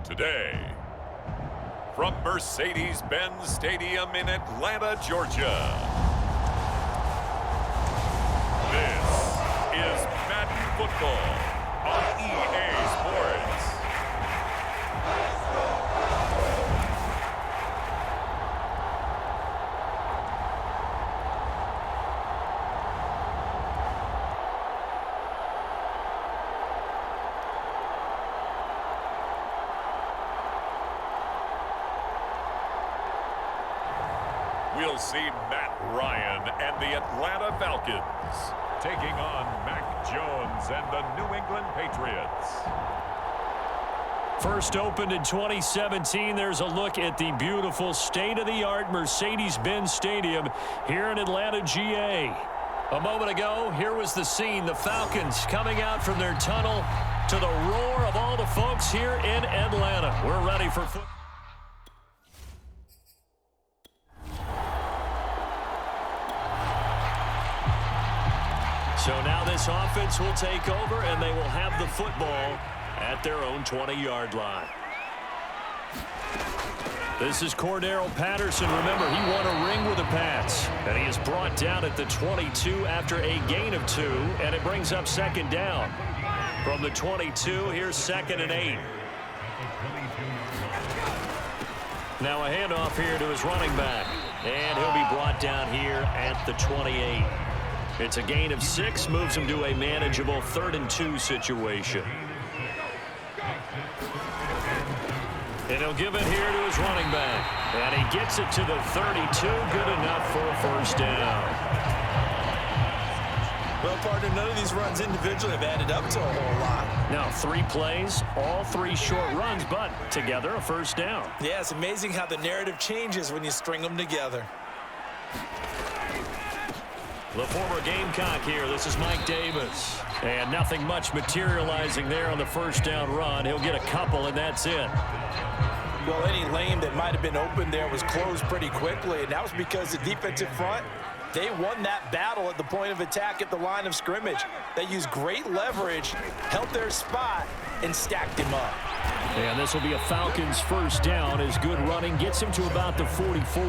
Today, from Mercedes-Benz Stadium in Atlanta, Georgia, this is Madden Football on EA Sports. We'll see Matt Ryan and the Atlanta Falcons taking on Mac Jones and the New England Patriots. First opened in 2017, there's a look at the beautiful state-of-the-art Mercedes-Benz Stadium here in Atlanta, GA. A moment ago, here was the scene. The Falcons coming out from their tunnel to the roar of all the folks here in Atlanta. We're ready for football. So now this offense will take over, and they will have the football at their own 20-yard line. This is Cordero Patterson. Remember, he won a ring with the Pats, and he is brought down at the 22 after a gain of 2, and it brings up second down. From the 22, here's 2nd and 8. Now a handoff here to his running back, and he'll be brought down here at the 28. It's a gain of 6, moves him to a manageable 3rd and 2 situation. And he'll give it here to his running back. And he gets it to the 32, good enough for a first down. Well, partner, none of these runs individually have added up to a whole lot. Now 3 plays, all 3 short runs, but together a first down. Yeah, it's amazing how the narrative changes when you string them together. The former Gamecock here. This is Mike Davis. And nothing much materializing there on the first down run. He'll get a couple, and that's it. Well, any lane that might have been open there was closed pretty quickly, and that was because the defensive front, they won that battle at the point of attack at the line of scrimmage. They used great leverage, held their spot, and stacked him up. And this will be a Falcons first down as good running gets him to about the 44.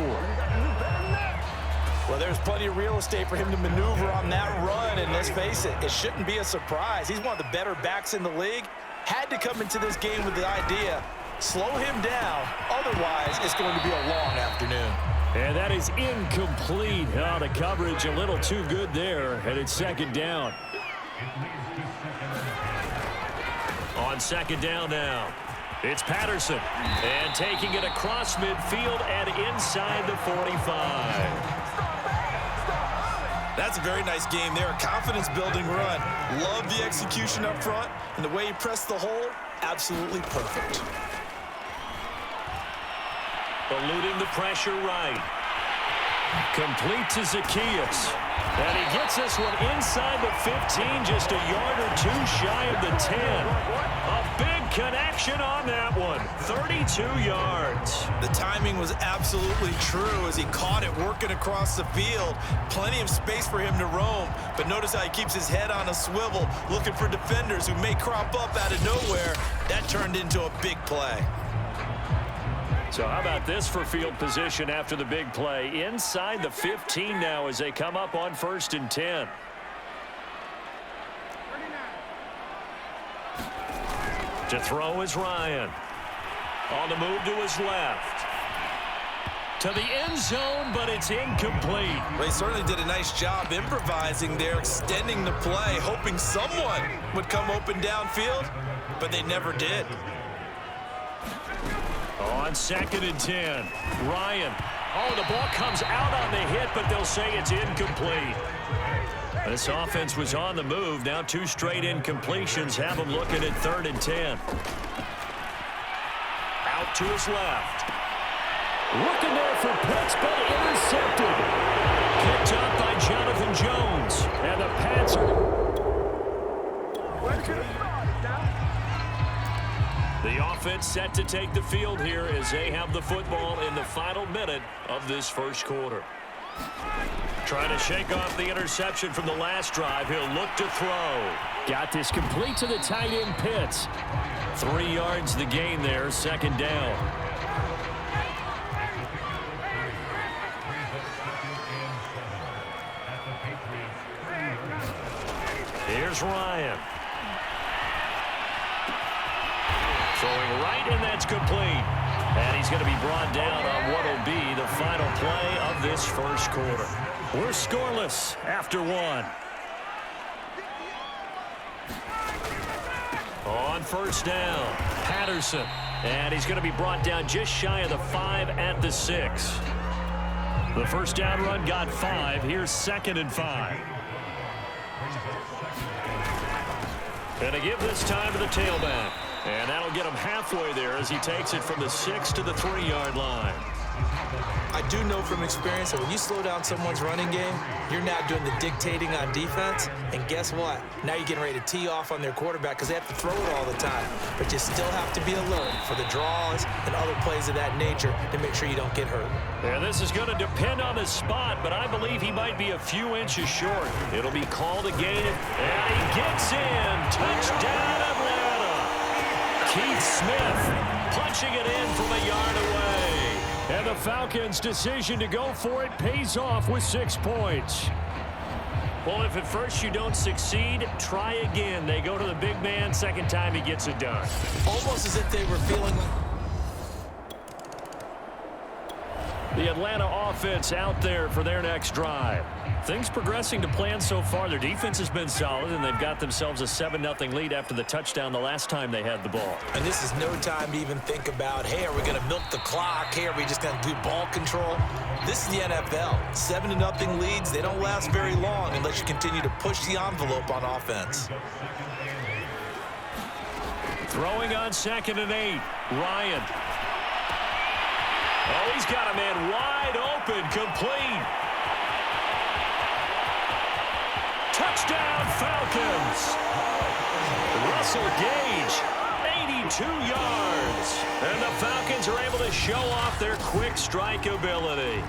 Well, there's plenty of real estate for him to maneuver on that run, and let's face it, it shouldn't be a surprise. He's one of the better backs in the league. Had to come into this game with the idea, slow him down, otherwise it's going to be a long afternoon. And that is incomplete. Oh, the coverage a little too good there, and it's second down. On second down now, it's Patterson, and taking it across midfield and inside the 45. That's a very nice game there, a confidence-building run. Love the execution up front, and the way he pressed the hole, absolutely perfect. Eluding the pressure right. Complete to Zacchaeus. And he gets this one inside the 15, just a yard or 2 shy of the 10. A big connection on that one, 32 yards. The timing was absolutely true as he caught it working across the field. Plenty of space for him to roam, but notice how he keeps his head on a swivel, looking for defenders who may crop up out of nowhere. That turned into a big play. So how about this for field position after the big play? Inside the 15 now as they come up on 1st and 10. To throw is Ryan. On the move to his left. To the end zone, but it's incomplete. Well, he certainly did a nice job improvising there, extending the play, hoping someone would come open downfield, but they never did. On 2nd and 10, Ryan. Oh, the ball comes out on the hit, but they'll say it's incomplete. This offense was on the move. Now 2 straight incompletions have them looking at 3rd and 10. Out to his left. Looking there for Pitts, but intercepted. Picked up by Jonathan Jones. And the Pats are... The offense set to take the field here as they have the football in the final minute of this first quarter. Trying to shake off the interception from the last drive. He'll look to throw. Got this complete to the tight end Pitts. 3 yards the gain there, 2nd down. Here's Ryan. Throwing right, and that's complete. And he's going to be brought down on what will be the final play of this first quarter. We're scoreless after 1. On 1st down, Patterson. And he's going to be brought down just shy of the 5 at the 6. The first down run got 5. Here's 2nd and 5. And to give this time to the tailback. And that'll get him halfway there as he takes it from the 6 to the 3-yard line. I do know from experience that when you slow down someone's running game, you're now doing the dictating on defense. And guess what? Now you're getting ready to tee off on their quarterback because they have to throw it all the time. But you still have to be alert for the draws and other plays of that nature to make sure you don't get hurt. Yeah, this is going to depend on the spot, but I believe he might be a few inches short. It'll be called a gain, and he gets in. Touchdown, Atlanta. Keith Smith punching it in from a yard away. And the Falcons' decision to go for it pays off with 6 points. Well, if at first you don't succeed, try again. They go to the big man. 2nd time he gets it done. Almost as if they were feeling like... The Atlanta offense out there for their next drive. Things progressing to plan so far. Their defense has been solid, and they've got themselves a 7-0 lead after the touchdown the last time they had the ball. And this is no time to even think about, hey, are we going to milk the clock? Hey, are we just going to do ball control? This is the NFL. 7-0 leads, they don't last very long unless you continue to push the envelope on offense. Throwing on 2nd and 8. Ryan. Oh, he's got a man wide open, complete. Touchdown, Falcons. Russell Gage, 82 yards. And the Falcons are able to show off their quick strike ability.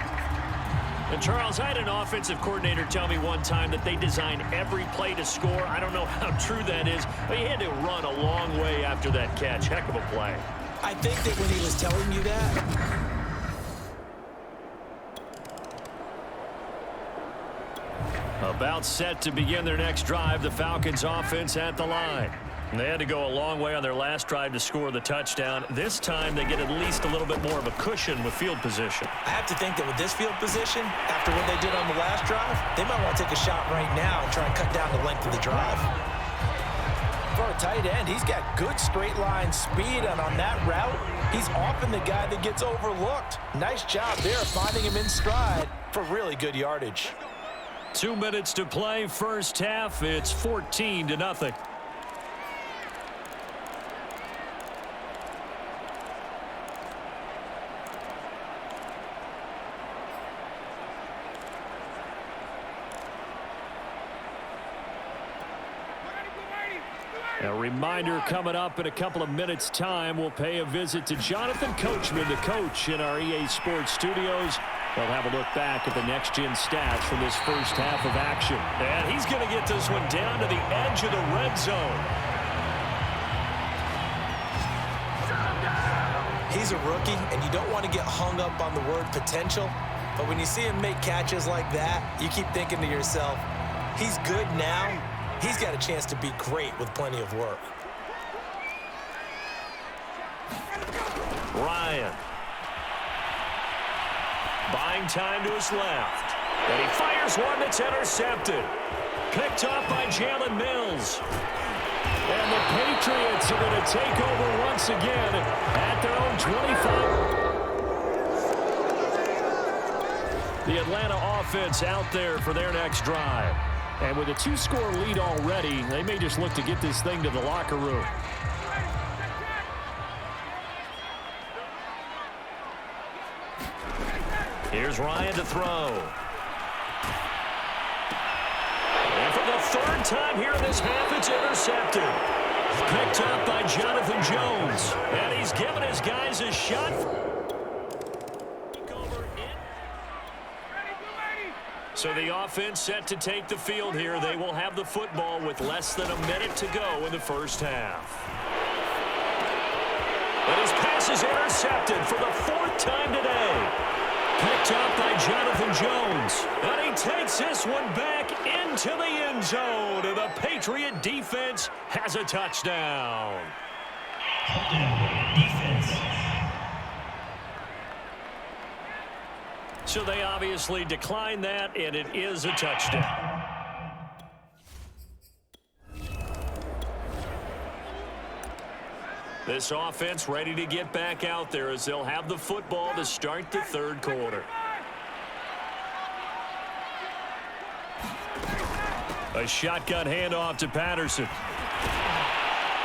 And, Charles, I had an offensive coordinator tell me one time that they design every play to score. I don't know how true that is, but he had to run a long way after that catch. Heck of a play. I think that when he was telling you that... About set to begin their next drive, the Falcons offense at the line. They had to go a long way on their last drive to score the touchdown. This time they get at least a little bit more of a cushion with field position. I have to think that with this field position, after what they did on the last drive, they might want to take a shot right now and try and cut down the length of the drive. For a tight end, he's got good straight line speed, and on that route, he's often the guy that gets overlooked. Nice job there finding him in stride for really good yardage. 2 minutes to play, first half. It's 14-0. A reminder coming up in a couple of minutes' time. We'll pay a visit to Jonathan Coachman, the coach in our EA Sports studios. They'll have a look back at the next-gen stats from this first half of action. And he's going to get this one down to the edge of the red zone. He's a rookie, and you don't want to get hung up on the word potential. But when you see him make catches like that, you keep thinking to yourself, he's good now. He's got a chance to be great with plenty of work. Ryan. Buying time to his left. And he fires one that's intercepted. Picked off by Jalen Mills. And the Patriots are going to take over once again at their own 25. The Atlanta offense out there for their next drive. And with a 2-score lead already, they may just look to get this thing to the locker room. Here's Ryan to throw. And for the third time here in this half, it's intercepted. Picked up by Jonathan Jones. And he's given his guys a shot. So the offense set to take the field here. They will have the football with less than a minute to go in the first half. And his pass is intercepted for the 4th time today. Picked up by Jonathan Jones. And he takes this one back into the end zone. And the Patriot defense has a touchdown. Defense. So they obviously declined that, and it is a touchdown. This offense ready to get back out there as they'll have the football to start the third quarter. A shotgun handoff to Patterson.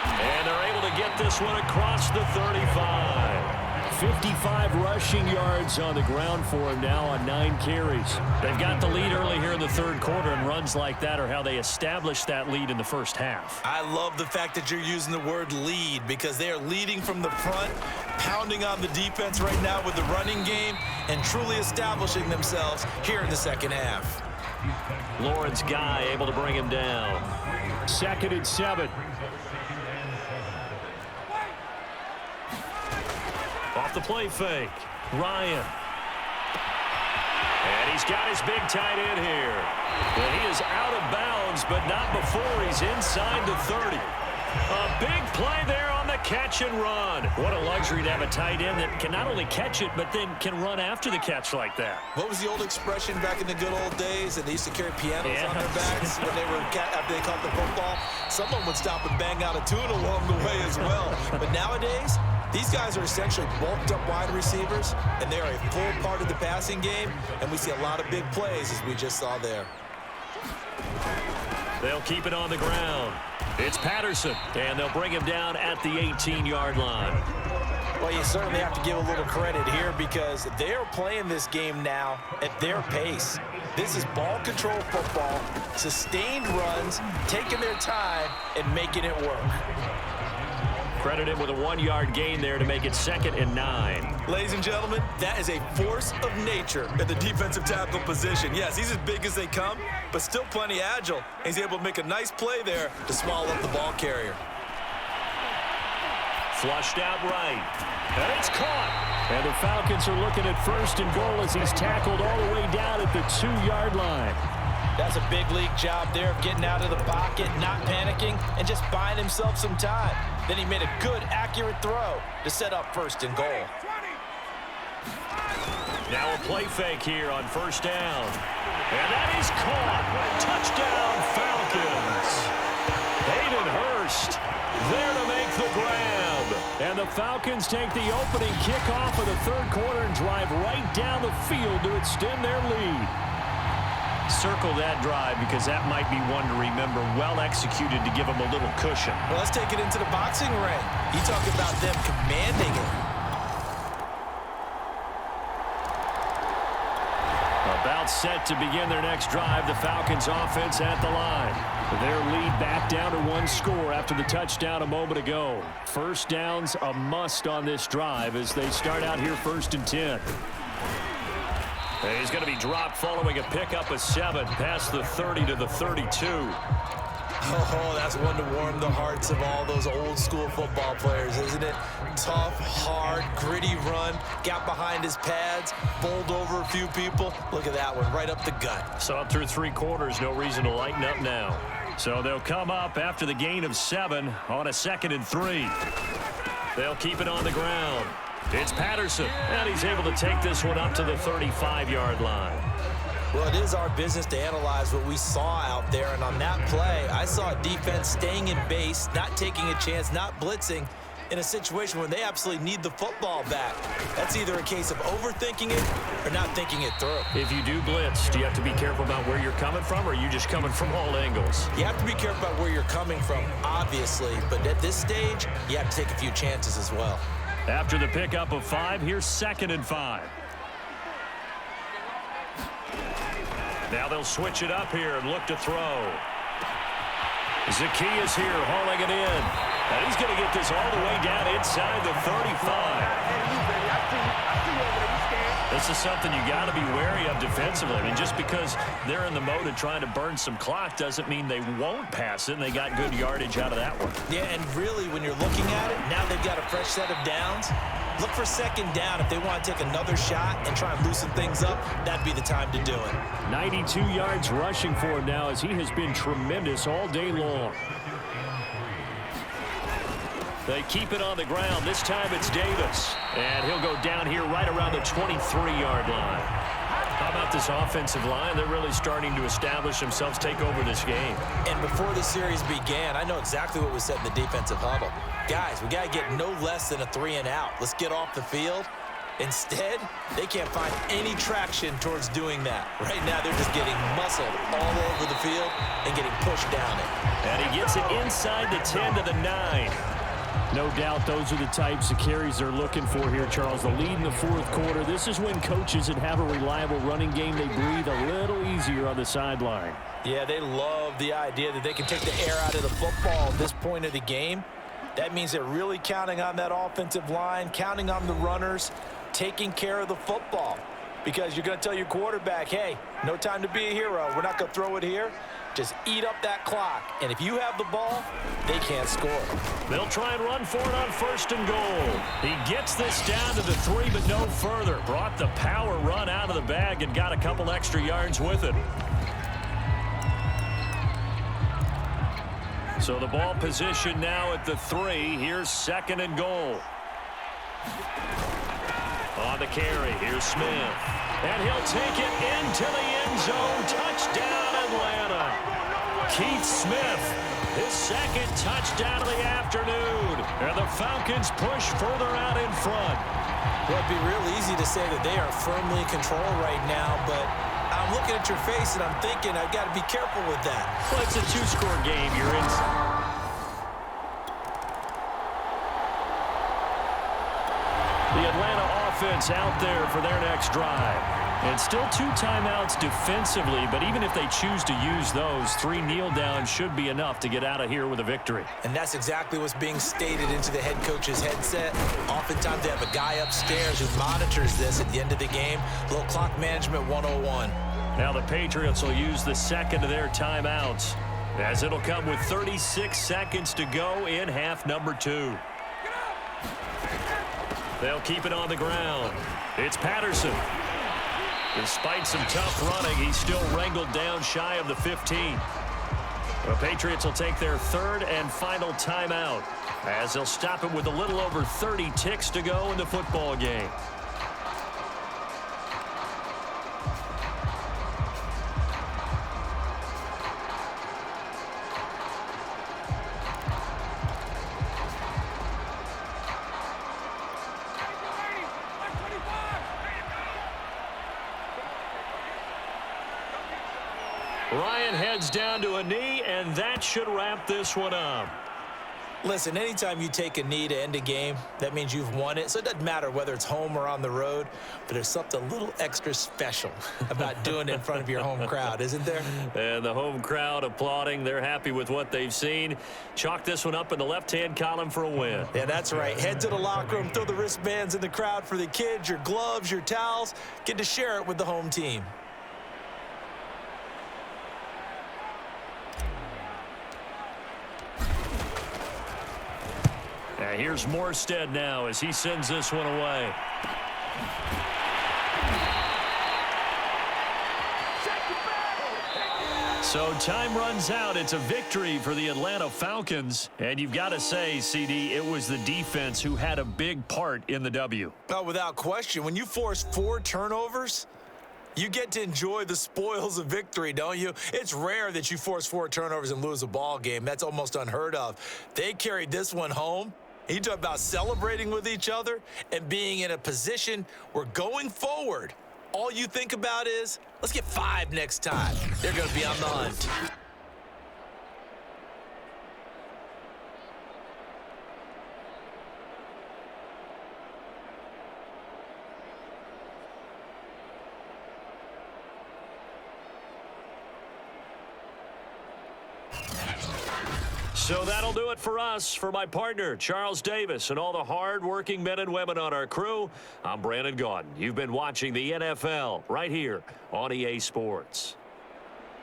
And they're able to get this one across the 35. 55 rushing yards on the ground for him now on 9 carries. They've got the lead early here in the third quarter, and runs like that are how they established that lead in the first half. I love the fact that you're using the word lead because they are leading from the front, pounding on the defense right now with the running game, and truly establishing themselves here in the second half. Lawrence Guy able to bring him down. 2nd and 7. Off the play fake, Ryan. And he's got his big tight end here. But he is out of bounds, but not before he's inside the 30. A big play there on the catch and run. What a luxury to have a tight end that can not only catch it, but then can run after the catch like that. What was the old expression back in the good old days that they used to carry pianos on their backs when they were after they caught the football? Someone would stop and bang out a tune along the way as well. But nowadays, these guys are essentially bulked up wide receivers, and they are a full part of the passing game, and we see a lot of big plays as we just saw there. They'll keep it on the ground. It's Patterson, and they'll bring him down at the 18-yard line. Well, you certainly have to give a little credit here because they're playing this game now at their pace. This is ball control football, sustained runs, taking their time, and making it work. Credit him with a 1-yard gain there to make it 2nd and 9. Ladies and gentlemen, that is a force of nature at the defensive tackle position. Yes, he's as big as they come, but still plenty agile. He's able to make a nice play there to swallow up the ball carrier. Flushed out right. And it's caught. And the Falcons are looking at 1st and goal as he's tackled all the way down at the 2-yard line. That's a big league job there of getting out of the pocket, not panicking, and just buying himself some time. Then he made a good, accurate throw to set up 1st and goal. Now a play fake here on 1st down. And that is caught. Touchdown, Falcons. Hayden Hurst there to make the grab. And the Falcons take the opening kickoff of the third quarter and drive right down the field to extend their lead. Circle that drive because that might be one to remember. Well executed to give them a little cushion. Well, let's take it into the boxing ring. You talk about them commanding it. About set to begin their next drive. The Falcons offense at the line. Their lead back down to 1 score after the touchdown a moment ago. 1st down's a must on this drive as they start out here 1st and 10. He's going to be dropped following a pickup of 7 past the 30 to the 32. Oh, that's one to warm the hearts of all those old school football players, isn't it? Tough, hard, gritty run, got behind his pads, bowled over a few people. Look at that one, right up the gut. So up through 3 quarters, no reason to lighten up now. So they'll come up after the gain of 7 on a 2nd and 3. They'll keep it on the ground. It's Patterson, and he's able to take this one up to the 35-yard line. Well, it is our business to analyze what we saw out there, and on that play, I saw a defense staying in base, not taking a chance, not blitzing, in a situation where they absolutely need the football back. That's either a case of overthinking it or not thinking it through. If you do blitz, do you have to be careful about where you're coming from, or are you just coming from all angles? You have to be careful about where you're coming from, obviously, but at this stage, you have to take a few chances as well. After the pickup of 5, here's 2nd and 5. Now they'll switch it up here and look to throw. Zacchaeus here hauling it in. And he's going to get this all the way down inside the 35. This is something you got to be wary of defensively. I mean, just because they're in the mode of trying to burn some clock doesn't mean they won't pass it, and they got good yardage out of that one. Yeah, and really, when you're looking at it, now they've got a fresh set of downs. Look for 2nd down. If they want to take another shot and try and loosen things up, that'd be the time to do it. 92 yards rushing for him now, as he has been tremendous all day long. They keep it on the ground. This time it's Davis. And he'll go down here right around the 23-yard line. How about this offensive line? They're really starting to establish themselves, take over this game. And before the series began, I know exactly what was said in the defensive huddle. Guys, we got to get no less than a 3-and-out. Let's get off the field. Instead, they can't find any traction towards doing that. Right now, they're just getting muscled all over the field and getting pushed down it. And he gets it inside the 10 to the 9. No doubt those are the types of carries they're looking for here, Charles. The lead in the 4th quarter. This is when coaches that have a reliable running game, they breathe a little easier on the sideline. Yeah, they love the idea that they can take the air out of the football at this point of the game. That means they're really counting on that offensive line, counting on the runners, taking care of the football. Because you're going to tell your quarterback, hey, no time to be a hero. We're not going to throw it here. Just eat up that clock. And if you have the ball, they can't score. They'll try and run for it on 1st and goal. He gets this down to the 3, but no further. Brought the power run out of the bag and got a couple extra yards with it. So the ball position now at the 3. Here's 2nd and goal. On the carry, here's Smith. And he'll take it into the end zone. Touchdown, Atlanta. Keith Smith, his 2nd touchdown of the afternoon. And the Falcons push further out in front. Well, it'd be real easy to say that they are firmly in control right now, but I'm looking at your face and I'm thinking I've got to be careful with that. Well, it's a 2-score game. You're inside. The Atlanta offense out there for their next drive. And still 2 timeouts defensively, but even if they choose to use those, 3 kneel downs should be enough to get out of here with a victory. And that's exactly what's being stated into the head coach's headset. Oftentimes they have a guy upstairs who monitors this at the end of the game. Little clock management 101. Now the Patriots will use the 2nd of their timeouts, as it'll come with 36 seconds to go in half number 2. They'll keep it on the ground. It's Patterson. Despite some tough running, he's still wrangled down shy of the 15. The Patriots will take their 3rd and final timeout, as they'll stop it with a little over 30 ticks to go in the football game. Ryan heads down to a knee, and that should wrap this one up. Listen, anytime you take a knee to end a game, that means you've won it. So it doesn't matter whether it's home or on the road, but there's something a little extra special about doing it in front of your home crowd, isn't there? And the home crowd applauding. They're happy with what they've seen. Chalk this one up in the left-hand column for a win. Yeah, that's right. Head to the locker room, throw the wristbands in the crowd for the kids, your gloves, your towels. Get to share it with the home team. Here's Morstead now as he sends this one away. So time runs out. It's a victory for the Atlanta Falcons. And you've got to say, CD, it was the defense who had a big part in the W. Oh, without question. When you force 4 turnovers, you get to enjoy the spoils of victory, don't you? It's rare that you force 4 turnovers and lose a ball game. That's almost unheard of. They carried this one home, You talk about celebrating with each other and being in a position where going forward, all you think about is, let's get 5 next time. They're going to be on the hunt. So that'll do it for us. For my partner, Charles Davis, and all the hard-working men and women on our crew, I'm Brandon Gaudin. You've been watching the NFL right here on EA Sports.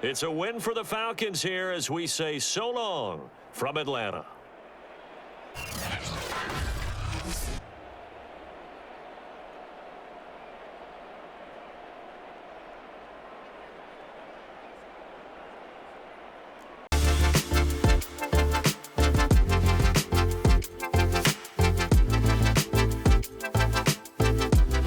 It's a win for the Falcons here as we say so long from Atlanta.